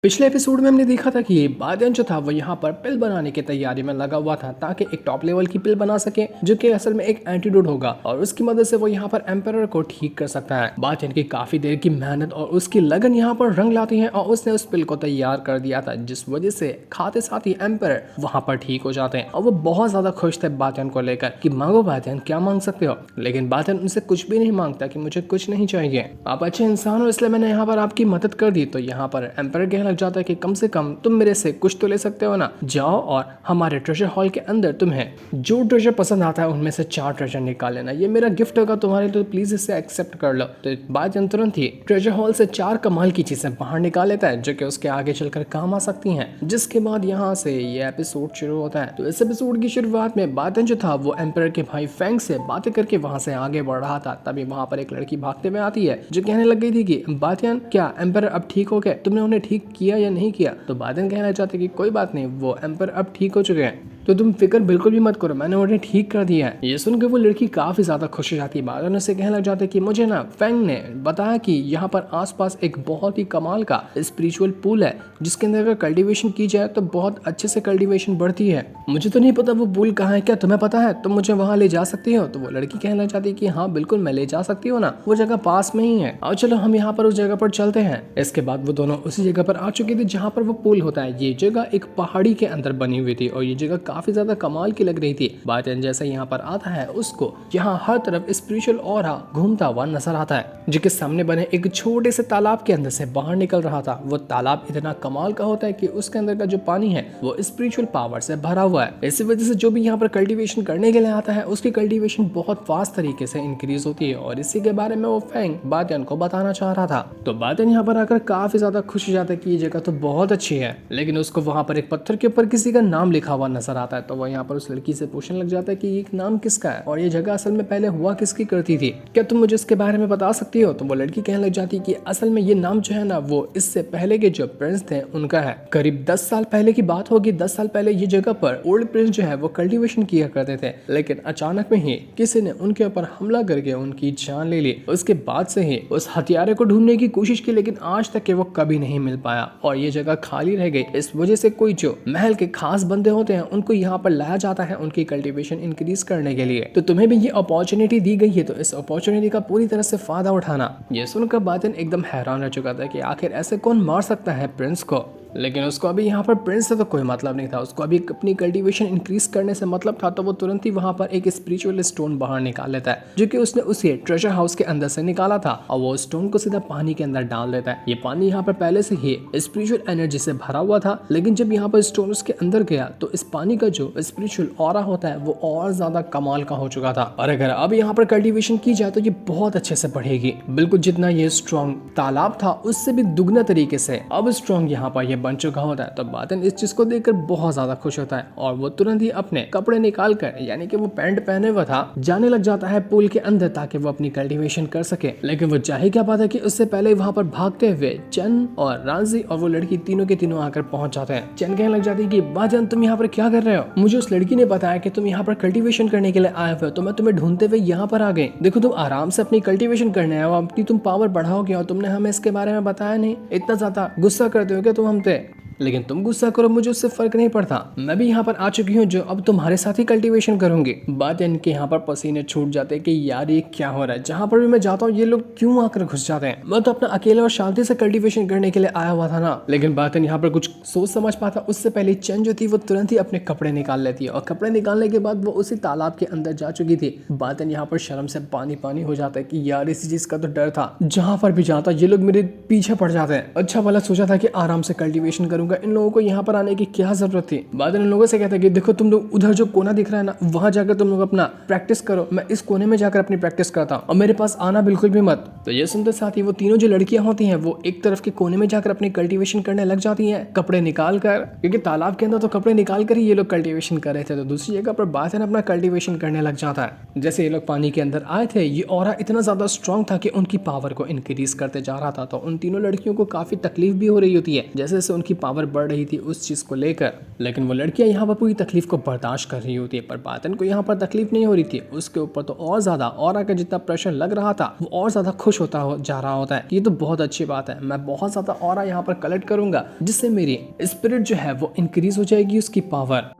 पिछले एपिसोड में हमने देखा था कि बादन जो था वो यहाँ पर पिल बनाने की तैयारी में लगा हुआ था ताकि एक टॉप लेवल की पिल बना सके जो कि असल में एक एंटीडोट होगा और उसकी मदद से वो यहाँ पर एम्पायर को ठीक कर सकता है। बादन की काफी देर की मेहनत और उसकी लगन यहाँ पर रंग लाती है और उसने उस पिल को तैयार कर दिया था जिस वजह से खाते साथ ही एम्पायर वहाँ पर ठीक हो जाते हैं और वो बहुत ज्यादा खुश थे बादन को लेकर कि मांगो बादन, क्या मांग सकते हो। लेकिन बादन उनसे कुछ भी नहीं मांगता कि मुझे कुछ नहीं चाहिए, आप अच्छे इंसान हो इसलिए मैंने यहाँ पर आपकी मदद कर दी। तो यहाँ पर एम्पायर लग जाता है कि कम से कम तुम मेरे से कुछ तो ले सकते हो ना, जाओ और हमारे ट्रेजर हॉल के अंदर तुम्हें जो ट्रेजर पसंद आता है उनमें से 4 ट्रेजर निकाल लेना, ये मेरा गिफ्ट होगा तुम्हारे, तो प्लीज इसे एक्सेप्ट कर लो। तो बादन तुरंत ही ट्रेजर हॉल से 4 कमाल की चीजें बाहर निकाल लेता है जो कि उसके आगे चलकर काम आ सकती हैं, जिसके बाद यहाँ से ये एपिसोड शुरू होता है। तो इस एपिसोड की शुरुआत में बादन जो था वो एम्पायर के भाई फेंग से बातें करके वहां से आगे बढ़ रहा था। तभी वहां पर एक लड़की भागते हुए आती है जो कहने लग गई थी कि बादन, क्या एम्पायर अब ठीक हो गए, तुमने उन्हें ठीक किया या नहीं किया। तो बादन कहना चाहते कि कोई बात नहीं, वो एम्पायर अब ठीक हो चुके हैं, तो तुम फिक्र बिल्कुल भी मत करो, मैंने उन्हें ठीक कर दिया है। ये सुनकर वो लड़की काफी ज्यादा खुश हो जाती है। बादन उससे कहने लग जाते कि मुझे ना फेंग ने बताया कि यहाँ पर आसपास एक बहुत ही कमाल का स्पिरिचुअल पूल है जिसके अंदर अगर कल्टीवेशन की जाए तो बहुत अच्छे से कल्टीवेशन बढ़ती है। मुझे तो नहीं पता वो पूल कहाँ है, क्या तुम्हें पता है, तुम मुझे वहाँ ले जा सकती हो। तो वो लड़की कहना चाहती है कि हाँ बिल्कुल मैं ले जा सकती हूँ ना, वो जगह पास में ही है, और चलो हम यहाँ पर उस जगह पर चलते हैं। इसके बाद वो दोनों उसी जगह पर आ चुके थे जहाँ पर वो पूल होता है। ये जगह एक पहाड़ी के अंदर बनी हुई थी और ये जगह काफी ज्यादा कमाल की लग रही थी। बादन जैसे यहाँ पर आता है उसको यहाँ हर तरफ स्पिरिचुअल ऑरा घूमता हुआ नजर आता है जो कि सामने बने एक छोटे से तालाब के अंदर से बाहर निकल रहा था। वो तालाब इतना कमाल का होता है कि उसके अंदर का जो पानी है वो स्पिरिचुअल पावर से भरा हुआ है। इसी वजह से जो भी यहाँ पर कल्टीवेशन करने के लिए आता है उसकी कल्टीवेशन बहुत फास्ट तरीके से इंक्रीज होती है और इसी के बारे में वो फेंग बादन को बताना चाह रहा था। तो बादन यहाँ पर आकर काफी ज्यादा खुश हो जाता है कि ये जगह तो बहुत अच्छी है, लेकिन उसको वहाँ पर एक पत्थर के ऊपर किसी का नाम लिखा हुआ नजर आता है। तो वो यहाँ पर उस लड़की से पूछने लग जाता है कि ये नाम किसका है और ये जगह असल में पहले हुआ किसकी करती थी, क्या तुम मुझे इसके बारे में बता सकती हो। तो वो लड़की कहने लग जाती है कि असल में ये नाम जो है ना वो इससे पहले के जो प्रिंस थे उनका है। करीब 10 साल पहले की बात होगी। 10 साल पहले ये जगह पर ओल्ड प्रिंस जो है वो कल्टीवेशन किया करते थे, लेकिन अचानक में ही किसी ने उनके ऊपर हमला करके उनकी जान ले ली। उसके बाद से ही उस हथियारे को ढूंढने की कोशिश की, लेकिन आज तक के वो कभी नहीं मिल पाया और ये जगह खाली रह गई। इस वजह से कोई जो महल के खास बंदे होते हैं उनको यहाँ पर लाया जाता है उनकी कल्टीवेशन इंक्रीज करने के लिए। तो तुम्हें भी ये अपॉर्चुनिटी दी गई है, तो इस अपॉर्चुनिटी का पूरी तरह से फायदा उठाना। ये सुनकर बादन एकदम हैरान रह चुका था कि आखिर ऐसे कौन मार सकता है प्रिंस को, लेकिन उसको अभी यहाँ पर प्रिंस से तो कोई मतलब नहीं था, उसको अभी अपनी कल्टीवेशन इंक्रीज करने से मतलब था। तो वो तुरंत ही वहाँ पर एक स्पिरिचुअल स्टोन बाहर निकाल लेता है जो कि उसने उसे ट्रेजर हाउस के अंदर से निकाला था और वो स्टोन को सीधा पानी के अंदर डाल देता है। ये पानी यहाँ पर पहले से ही स्पिरिचुअल एनर्जी से भरा हुआ था, लेकिन जब यहाँ पर स्टोन उसके अंदर गया तो इस पानी का जो स्पिरिचुअल ऑरा होता है वो और ज्यादा कमाल का हो चुका था। और अगर अब यहाँ पर कल्टीवेशन की जाए तो ये बहुत अच्छे से बढ़ेगी, बिल्कुल जितना ये स्ट्रॉन्ग तालाब था उससे भी दुगना तरीके से अब स्ट्रॉन्ग यहाँ पर बन चुका होता है। तो बादन इस चीज को देखकर बहुत ज्यादा खुश होता है और वो तुरंत ही अपने कपड़े निकाल कर, यानी कि वो पैंट पहने हुआ था, जाने लग जाता है पूल के अंदर ताकि वो अपनी कल्टीवेशन कर सके। लेकिन वो जा ही क्या पाता कि उससे पहले वहां पर भागते हुए चन और रांजी और वो लड़की तीनों के तीनों आकर पहुंच जाते हैं। चन कहने लग जाती है कि बादन तुम यहाँ पर क्या कर रहे हो, मुझे उस लड़की ने बताया कि तुम यहाँ पर कल्टीवेशन करने के लिए आए हुए हो, तो मैं तुम्हें ढूंढते हुए यहाँ पर आ गई। देखो तुम आराम से अपनी कल्टीवेशन करने आए हो, अपनी तुम पावर बढ़ाओगे और तुमने हमें इसके बारे में बताया नहीं, इतना ज्यादा गुस्सा करते हो क्या तुम हम पे, लेकिन तुम गुस्सा करो मुझे उससे फर्क नहीं पड़ता, मैं भी यहाँ पर आ चुकी हूँ जो अब तुम्हारे साथ ही कल्टीवेशन करूंगी। बात इनके यहाँ पर पसीने छूट जाते हैं कि यार ये क्या हो रहा है, जहाँ पर भी मैं जाता हूँ ये लोग क्यों आकर घुस जाते हैं, मैं तो अपना अकेले और शांति से कल्टीवेशन करने के लिए आया हुआ था ना। लेकिन बातन यहाँ पर कुछ सोच समझ पाता उससे पहले चंद जो थी वो तुरंत ही अपने कपड़े निकाल लेती है और कपड़े निकालने के बाद वो उसी तालाब के अंदर जा चुकी थी। बातन यहाँ पर शर्म से पानी पानी हो जाता है कि यार इसी चीज का तो डर था, जहाँ पर भी जाता ये लोग मेरे पीछे पड़ जाते हैं। अच्छा भला सोचा था कि आराम से कल्टीवेशन करूंगा, इन लोगों को यहाँ पर आने की क्या जरूरत थी। बादल इन लोगों से कहता है कि देखो तुम लोग उधर जो कोना दिख रहा है ना वहां जाकर तुम लोग अपना प्रैक्टिस करो, मैं इस कोने में जाकर अपनी प्रैक्टिस करता हूँ और मेरे पास आना बिल्कुल भी मत। तो ये सुनते साथ ही वो तीनों जो लड़कियां होती हैं वो एक तरफ के कोने में जाकर अपनी कल्टीवेशन करने लग जाती हैं कपड़े निकाल कर, क्योंकि तालाब के अंदर तो कपड़े निकाल कर ही ये लोग कल्टीवेशन कर रहे थे। तो दूसरी जगह पर बादल अपना कल्टीवेशन करने लग जाता है। जैसे ये लोग पानी के अंदर आए थे ये ऑरा इतना ज्यादा स्ट्रॉन्ग था कि उनकी पावर को इंक्रीज करते जा रहा था। तो उन तीनों लड़कियों को काफी तकलीफ भी हो रही होती है, जैसे जैसे उनकी पावर पावर बढ़ रही थी उस चीज को लेकर। लेकिन वो लड़कियां यहाँ पर पूरी तकलीफ को बर्दाश्त कर रही होती है, पर बातन को यहाँ पर तकलीफ नहीं हो रही थी। उसके ऊपर तो और ज्यादा ऑरा का जितना प्रेशर लग रहा था वो और ज्यादा खुश जा रहा होता है। ये तो बहुत अच्छी बात है, मैं बहुत ज्यादा ऑरा यहाँ पर कलेक्ट करूंगा जिससे मेरी स्पिरिट जो है वो इंक्रीज हो जाएगी, उसकी पावर।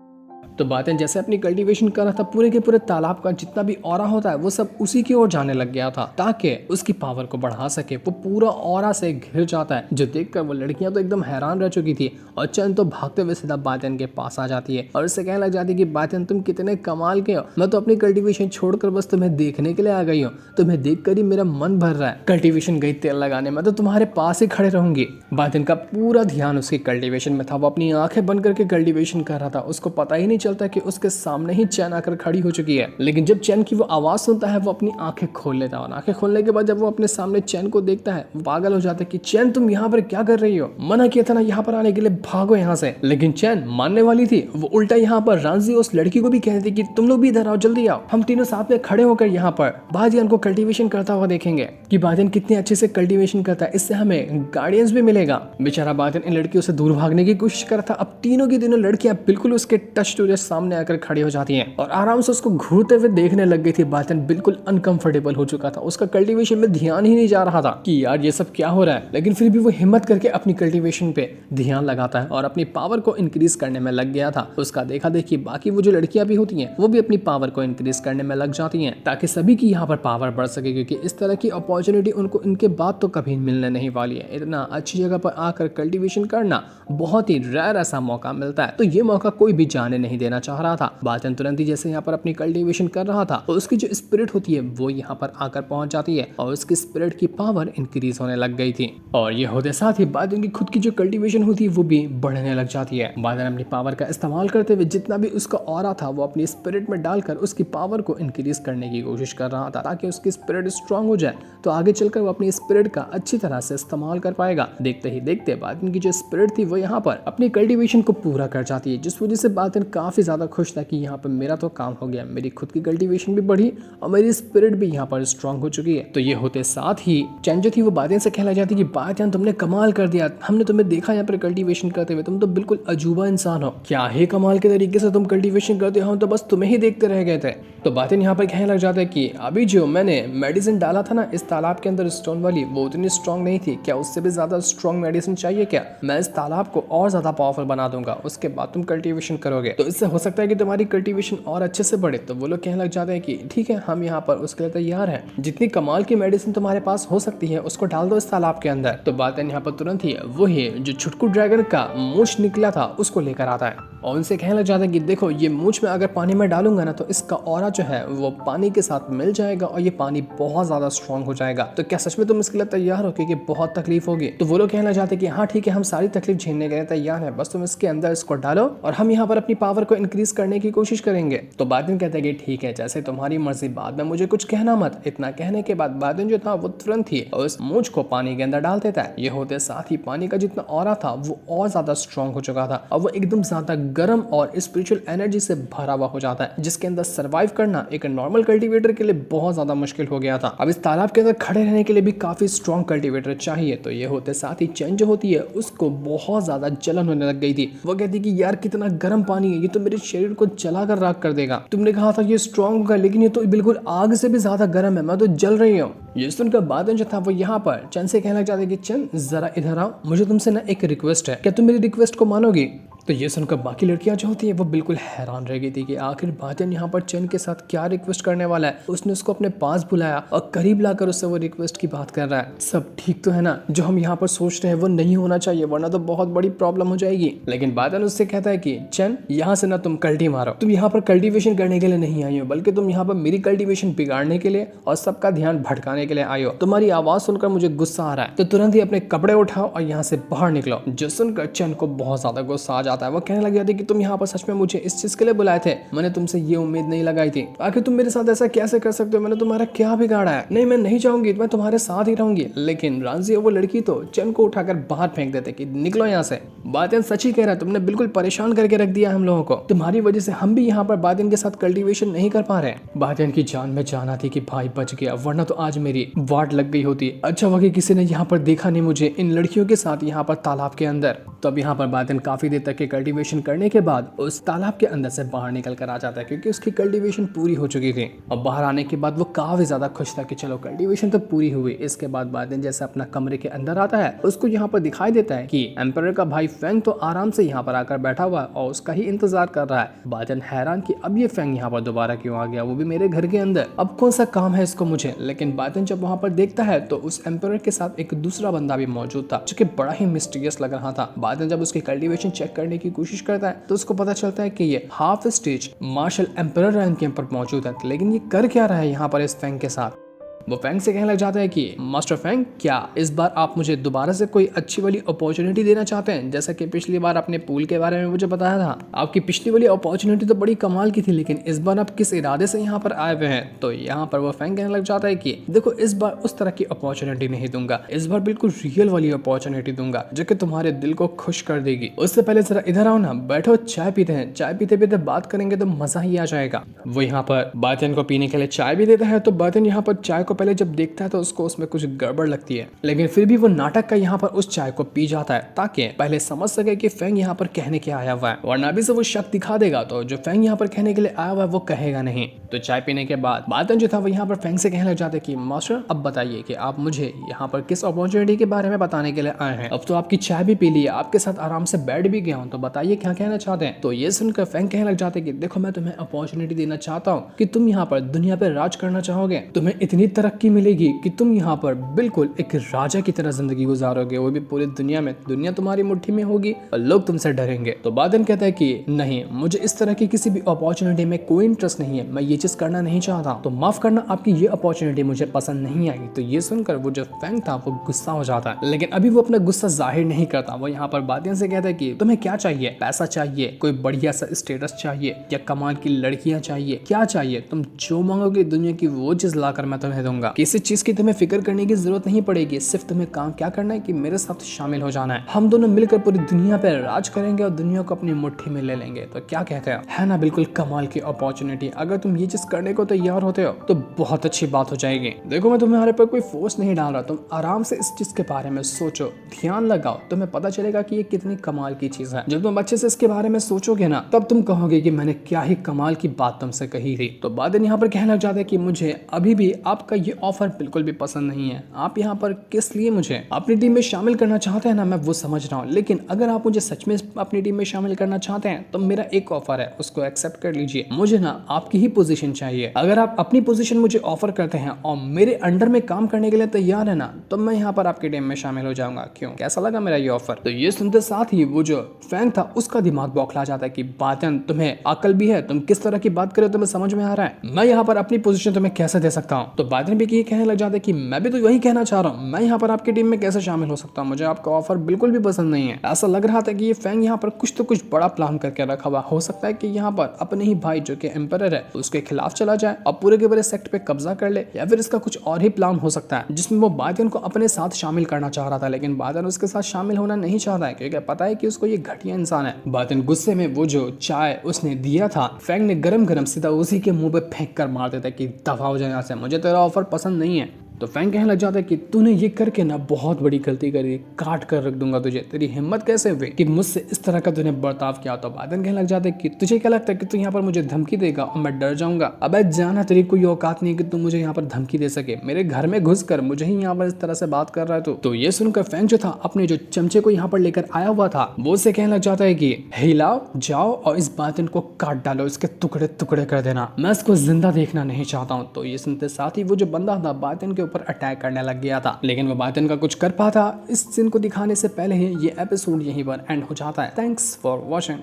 तो बातें जैसे अपनी कल्टीवेशन कर रहा था, पूरे के पूरे तालाब का जितना भी ऑरा होता है वो सब उसी की ओर जाने लग गया था ताकि उसकी पावर को बढ़ा सके। वो पूरा ऑरा से घिर जाता है, जो देखकर वो लड़कियां तो एकदम हैरान रह चुकी थी। और चंद तो भागते हुए सीधा बातें के पास आ जाती है और उससे कहने लग जाती है कि बातें तुम कितने कमाल के हो, मैं तो अपनी कल्टीवेशन छोड़कर बस तुम्हें देखने के लिए आ गई हूँ, तुम्हें देख कर ही मेरा मन भर रहा है। कल्टीवेशन गई तेल लगाने, मैं तो तुम्हारे पास ही खड़े रहूंगी। बातें का पूरा ध्यान उसकी कल्टीवेशन में था, वो अपनी आंखें बंद करके कल्टीवेशन कर रहा था। उसको पता ही नहीं चलता कि उसके सामने ही चैन आकर खड़ी हो चुकी है। लेकिन जब चैन की वो आवाज सुनता है वो अपनी आंखें खोल लेता है और आंखें खोलने के बाद जब वो अपने सामने चैन को देखता है वो पागल हो जाता है कि चैन तुम यहाँ पर क्या कर रही हो, मना किया था ना यहाँ पर आने के लिए, भागो यहाँ से। लेकिन चैन मानने वाली थी, वो उल्टा यहाँ पर रांझी उस लड़की को भी कह रही थी कि तुम लोग भी इधर आओ, जल्दी आओ, हम तीनों साथ में खड़े होकर यहाँ पर बाजियान को कल्टीवेशन करता हुआ देखेंगे कि बाजियान कितने अच्छे से कल्टीवेशन करता है, इससे हमें गार्डियंस भी मिलेगा। बेचारा बाजियान इन लड़कियों से दूर भागने की कोशिश कर रहा था। अब तीनों की तीनों लड़कियां बिल्कुल उसके टच टू टच सामने आकर खड़ी हो जाती हैं और आराम से उसको घूरते हुए देखने लग गई थी। बाजियान बिल्कुल अनकंफर्टेबल हो चुका था, उसका कल्टीवेशन में ध्यान ही नहीं जा रहा था कि यार ये सब क्या हो रहा है। लेकिन फिर भी वो हिम्मत करके अपनी कल्टीवेशन पे ध्यान लगाता है और अपनी पावर को इंक्रीज करने में लग गया था। उसका देखा देखी बाकी वो जो लड़कियां भी होती हैं वो भी अपनी पावर को इंक्रीज करने में लग जाती हैं ताकि सभी की यहाँ पर पावर बढ़ सके, क्योंकि इस तरह की अपॉर्चुनिटी उनको इनके बाद तो कभी मिलने नहीं वाली है। इतना अच्छी जगह पर आकर कल्टीवेशन करना बहुत ही रेयर ऐसा मौका मिलता है, तो ये मौका कोई भी जाने नहीं देना चाह रहा था। बाजियान तुरंत ही जैसे यहाँ पर अपनी कल्टीवेशन कर रहा था और उसकी जो स्पिरिट होती है वो यहाँ पर आकर पहुंच जाती है और उसकी स्पिरिट की पावर इंक्रीज होने लग गई थी। और ये होते साथ ही बाजियान की खुद की जो कल्टीवेशन होती है वो भी बढ़ने लग जाती है। बाजियान अपनी पावर का इस्तेमाल करते हुए जितना भी उसका ऑरा था वो अपनी स्पिरिट में डालकर उसकी पावर को इंक्रीज करने की कोशिश कर रहा था ताकि उसकी स्पिरिट स्ट्रांग हो जाए, तो आगे चलकर वो अपनी स्पिरिट का अच्छी तरह से इस्तेमाल कर पाएगा। देखते ही देखते बाजियान की जो स्पिरिट थी वो यहाँ पर अपनी कल्टीवेशन को पूरा कर जाती है, जिस वजह से बाजियान काफी ज्यादा खुश था कि यहाँ पर मेरा तो काम हो गया, मेरी खुद की कल्टीवेशन भी बढ़ी और मेरी स्पिरिट भी यहाँ पर स्ट्रांग हो चुकी है। तो ये होते साथ ही चैन जो थी वो बाजियान से कहला जाती कि बाजियान तुमने कमाल कर दिया, हमने तुम्हें देखा यहाँ पर कल्टीवेशन करते हुए, तुम तो बिल्कुल अजूबा इंसान हो, क्या ही कमाल के तरीके से तुम कल्टीवेशन करते हो, तो बस तुम्हें ही देखते रह गए थे। तो बाजियान यहाँ पर कहने लग जाता है कि अभी जो मैंने मेडिसिन डाला था ना इस तालाब के अंदर स्टोन वाली, वो उतनी स्ट्रांग नहीं थी, क्या उससे भी ज्यादा स्ट्रांग मेडिसिन चाहिए क्या? मैं इस तालाब को और ज्यादा पावरफुल बना दूंगा, उसके बाद तुम कल्टीवेशन करोगे तो इससे हो सकता है कि तुम्हारी कल्टीवेशन और अच्छे से बढ़े। तो वो लोग कहने लग जाते हैं कि ठीक है, हम यहाँ पर उसके लिए तैयार हैं, जितनी कमाल की मेडिसिन तुम्हारे पास हो सकती है उसको डाल दो इस तालाब के अंदर। तो बातें यहाँ पर तुरंत ही वही जो छुटकू ड्रैगन का मूंछ निकला था उसको लेकर आता है और उनसे कहने लग जाता है कि देखो ये मूंछ में अगर पानी में डालूंगा ना तो इसका ऑरा जो है वो पानी के साथ मिल जाएगा और ये पानी बहुत ज्यादा स्ट्रांग हो जाएगा। तो क्या सच में तुम इसके लिए तैयार हो, क्योंकि बहुत तकलीफ होगी? तो वो लोग कहना चाहते हैं कि हाँ ठीक है, हम सारी तकलीफ झेलने के लिए तैयार है, बस तुम इसके अंदर इसको डालो और हम यहाँ पर अपनी पावर को इंक्रीज करने की कोशिश करेंगे। तो बाजियान कहते हैं कि ठीक है, जैसे तुम्हारी मर्जी, बाद में मुझे कुछ कहना मत। इतना कहने के बाद बाजियान जो था वो तुरंत ही उस मूंछ को पानी के अंदर डाल देता है। ये होते साथ ही पानी का जितना ऑरा था वो और ज्यादा स्ट्रांग हो चुका था और वो एकदम ज्यादा गर्म और स्पिरिचुअल एनर्जी से भरा हुआ हो जाता है, जिसके अंदर सर्वाइव करना एक नॉर्मल कल्टीवेटर के लिए बहुत ज्यादा मुश्किल हो गया था। अब इस तालाब के अंदर खड़े रहने के लिए भी काफी स्ट्रांग कल्टीवेटर चाहिए। तो ये होते साथ ही चैन जो होती है उसको बहुत ज्यादा जलन होने लग गई थी। वो कहती कि यार कितना गर्म पानी है, ये तो मेरे शरीर को जला कर राख कर देगा। तुमने कहा था ये स्ट्रांग होगा, लेकिन ये तो बिल्कुल आग से भी ज्यादा गर्म है, मैं तो जल रही हूँ। ये सुनकर बादन जो था वो यहाँ पर चैन से कहना चाहते कि चैन जरा इधर आओ, मुझे तुमसे ना एक रिक्वेस्ट है, क्या तुम मेरी रिक्वेस्ट को मानोगी? तो ये सुनकर बाकी लड़कियां जो होती है वो बिल्कुल हैरान रह गई थी कि आखिर बादन यहाँ पर चैन के साथ क्या रिक्वेस्ट करने वाला है। उसने उसको अपने पास बुलाया और करीब लाकर उससे वो रिक्वेस्ट की बात कर रहा है। सब ठीक तो है ना? जो हम यहाँ पर सोच रहे हैं वो नहीं होना चाहिए, वरना तो बहुत बड़ी प्रॉब्लम हो जाएगी। लेकिन बादन उससे कहता है कि चैन यहाँ से ना तुम कल्टी मारो, तुम यहाँ पर कल्टीवेशन करने के लिए नहीं आई हो, बल्कि तुम यहाँ पर मेरी कल्टीवेशन बिगाड़ने के लिए और सबका ध्यान भटकाने के लिए आई हो। तुम्हारी आवाज सुनकर मुझे गुस्सा आ रहा है, तो तुरंत ही अपने कपड़े उठाओ और यहाँ से बाहर निकलो। जो सुनकर चैन को बहुत ज्यादा गुस्सा आ जाता जाता है। वो कहने लग जाती है कि तुम यहाँ पर सच में मुझे इस चीज के लिए बुलाए थे, मैंने तुमसे ये उम्मीद नहीं लगाई थी। आखिर तुम मेरे साथ ऐसा कैसे कर सकते हो, मैंने तुम्हारा क्या बिगाड़ा है? नहीं, मैं नहीं चाहूंगी, मैं तुम्हारे साथ ही रहूंगी। लेकिन राजी वो लड़की तो चन को उठाकर बाहर फेंक देते कि निकलो यहाँ से। बातें सच ही कह रहा है, तुमने बिल्कुल परेशान करके रख दिया हम लोगों को। तुम्हारी वजह से हम भी यहाँ पर बातें के साथ कल्टीवेशन नहीं कर पा रहे। बातें की जान में जाना थी कि भाई बच गया, वरना तो आज मेरी वाट लग गई होती। अच्छा हुआ कि किसी ने यहाँ पर देखा नहीं मुझे इन लड़कियों के साथ यहाँ पर तालाब के अंदर। तो अब यहाँ पर बातें काफी देर तक के कल्टीवेशन करने के बाद उस तालाब के अंदर से बाहर निकल कर आ जाता है, क्योंकि उसकी कल्टीवेशन पूरी हो चुकी थी। और बाहर आने के बाद वो काफी ज्यादा खुश था कि चलो कल्टीवेशन तो पूरी हुई। इसके बाद बातें जैसे अपना कमरे के अंदर आता है, उसको यहाँ पर दिखाई देता है कि एम्परर का भाई फेंग तो आराम से यहाँ पर आकर बैठा हुआ है और उसका ही इंतजार कर रहा है। बातें हैरान कि अब ये फेंग यहाँ पर दोबारा क्यों आ गया, वो भी मेरे घर के अंदर, अब कौन सा काम है इसको मुझे। लेकिन बातें जब वहाँ पर देखता है तो उस एम्परर के साथ एक दूसरा बंदा भी मौजूद था, जो कि बड़ा ही मिस्टीरियस लग रहा था। बातें जब उसकी कल्टीवेशन चेक करने की कोशिश करता है तो उसको पता चलता है कि ये half stage marshal emperor rank के ऊपर मौजूद है। लेकिन ये कर क्या रहा है यहाँ पर इस फेंग के साथ? वो फेंग से कहने लग जाता है कि मास्टर फेंग, क्या इस बार आप मुझे दोबारा से कोई अच्छी वाली अपॉर्चुनिटी देना चाहते हैं? जैसा कि पिछली बार आपने पूल के बारे में मुझे बताया था, आपकी पिछली वाली अपॉर्चुनिटी तो बड़ी कमाल की थी, लेकिन इस बार आप किस इरादे से यहाँ पर आए हुए हैं? तो यहाँ पर वो फेंग कहने लग जाता है कि देखो, इस बार उस तरह की अपॉर्चुनिटी नहीं दूंगा, इस बार बिल्कुल रियल वाली अपॉर्चुनिटी दूंगा जो कि तुम्हारे दिल को खुश कर देगी। उससे पहले जरा इधर आओ ना, बैठो, चाय पीते हैं, चाय पीते पीते बात करेंगे तो मजा ही आ जाएगा। वो यहाँ पर बातें को पीने के लिए चाय भी देता है। तो बातें यहाँ पर चाय को पहले जब देखता है तो उसको उसमें कुछ गड़बड़ लगती है, लेकिन फिर भी वो नाटक का यहाँ पर उस चाय को पी जाता है ताकि पहले समझ सके कि फेंग यहाँ पर कहने के आया हुआ है, वरना भी से वो शक दिखा देगा तो जो फेंग यहाँ पर कहने के लिए आया हुआ है वो कहेगा नहीं। तो चाय पीने के बाद बातें जो था वो यहाँ पर फेंग से कहने लग जाते कि मास्टर, अब बताइए कि आप मुझे यहाँ पर किस अपॉर्चुनिटी के बारे में बताने के लिए आए हैं? अब तो आपकी चाय भी पी ली है, आपके साथ आराम से बैठ भी गया हूँ, तो बताइए क्या कहना चाहते हैं? तो ये सुनकर फेंग कहने लग जाते कि देखो, मैं तुम्हें अपॉर्चुनिटी देना चाहता हूँ कि तुम यहाँ पर दुनिया पर राज करना चाहोगे, तुम्हें इतनी तरक्की मिलेगी कि तुम यहाँ पर बिल्कुल एक राजा की तरह जिंदगी गुजारोगे, वो भी पूरी दुनिया में। दुनिया तुम्हारी मुट्ठी में होगी और लोग तुमसे डरेंगे। तो बादन कहता है कि नहीं, मुझे इस तरह की किसी भी अपॉर्चुनिटी में कोई इंटरेस्ट नहीं है, मैं ये चीज करना नहीं चाहता, तो माफ करना, आपकी ये अपॉर्चुनिटी मुझे पसंद नहीं आई। तो ये सुनकर वो जो फेंग था वो गुस्सा हो जाता है, लेकिन अभी वो अपना गुस्सा जाहिर नहीं करता। वो यहाँ पर बादन से कहता है कि तुम्हें क्या चाहिए? पैसा चाहिए, कोई बढ़िया सा स्टेटस चाहिए, या कमाल की लड़कियां चाहिए, क्या चाहिए? तुम जो मांगोगे दुनिया की वो चीज लाकर मैं तुम्हें दूंगा। किसी चीज की तुम्हें फिक्र करने की जरूरत नहीं पड़ेगी, सिर्फ तुम्हें काम क्या करना है कि मेरे साथ शामिल हो जाना है, हम दोनों मिलकर पूरी दुनिया पर राज करेंगे और दुनिया को अपनी मुट्ठी में ले लेंगे। तो क्या कहते हो? है ना बिल्कुल कमाल की अपॉर्चुनिटी। अगर तुम ये चीज करने को तैयार होते हो तो बहुत अच्छी बात हो जाएगी। देखो, मैं तुम्हारे पर कोई फोर्स नहीं डाल रहा, तुम आराम से इस चीज के बारे में सोचो, ध्यान लगाओ, तुम्हें पता चलेगा कि ये कितनी कमाल की चीज है। जब तुम अच्छे से इसके बारे में सोचोगे ना, तब तुम कहोगे कि मैंने क्या ही कमाल की बात तुमसे कही थी। तो बादन यहाँ पर कहने लग जाता है कि मुझे अभी भी आपका ये ऑफर बिल्कुल भी पसंद नहीं है। आप यहाँ पर किस लिए मुझे अपनी टीम में शामिल करना चाहते हैं ना, मैं वो समझ रहा हूँ, लेकिन अगर आप मुझे सच में अपनी टीम में शामिल करना चाहते हैं तो मेरा एक ऑफर है, उसको एक्सेप्ट कर लीजिए। मुझे ना आपकी ही पोजीशन चाहिए। अगर आप अपनी पोजीशन मुझे ऑफर करते हैं और मेरे अंडर में काम करने के लिए तैयार है ना, तो मैं यहाँ पर आपकी टीम में शामिल हो जाऊंगा। क्यों, कैसा लगा मेरा ये ऑफर? तो ये सुनते साथ ही वो जो फैंग था उसका दिमाग बौखला जाता है कि बातन, तुम्हें अकल भी है, तुम किस तरह की बात करे तुम्हें समझ में आ रहा है? मैं यहाँ पर अपनी पोजीशन तुम्हें कैसे दे सकता हूँ? तो बातन भी ये कहने लग जाता है कि मैं भी तो वही कहना चाह रहा हूँ, मैं यहाँ पर आपकी टीम में कैसे शामिल हो सकता हूँ? मुझे आपका ऑफर बिल्कुल भी पसंद नहीं है। ऐसा लग रहा था कि ये फैंग यहाँ पर कुछ तो कुछ बड़ा प्लान करके रखा हुआ। हो सकता है कि यहाँ पर अपने ही भाई जो कि एम्परर है उसके खिलाफ चला जाए और पूरे के पूरे सेक्ट पे कब्जा कर ले, या फिर इसका कुछ और ही प्लान हो सकता है जिसमें वो बादन को अपने साथ शामिल करना चाह रहा था, लेकिन बादन उसके साथ शामिल होना नहीं चाहता है क्योंकि पता है कि उसको ये घटिया इंसान है। बादन गुस्से में वो जो चाय उसने दिया था फैंग ने गरम गरम सीधा उसी के मुंह पे फेंक कर मार देता है कि दफा हो जाए यहाँ से, मुझे तेरा ऑफर पसंद नहीं है। तो फैंग कहने लग जाता है कि तूने ये करके ना बहुत बड़ी गलती करी, काट कर रख दूंगा तुझे, तेरी हिम्मत कैसे हुई कि मुझसे इस तरह का तूने बर्ताव किया? तो बादन कहने लग जाता है कि तुझे क्या लगता है कि तू यहाँ पर मुझे धमकी देगा और मैं डर जाऊंगा? अबे जाना, तेरी कोई औकात नहीं है कि तू मुझे यहाँ पर धमकी दे सके। मेरे घर में घुस कर मुझे ही यहाँ पर इस तरह से बात कर रहा है तो ये सुनकर फैंग जो था अपने जो चमचे को यहाँ पर लेकर आया हुआ था वो से कहने लग जाता है कि हिलाओ, जाओ और इस बादन को काट डालो, इसके टुकड़े टुकड़े कर देना, मैं इसको जिंदा देखना नहीं चाहता हूँ। तो ये सुनते साथ ही वो जो बंदा था बादन के ऊपर अटैक करने लग गया था, लेकिन वो बादन का कुछ कर पाता। इस सीन को दिखाने से पहले ही ये एपिसोड यहीं पर एंड हो जाता है। Thanks for watching.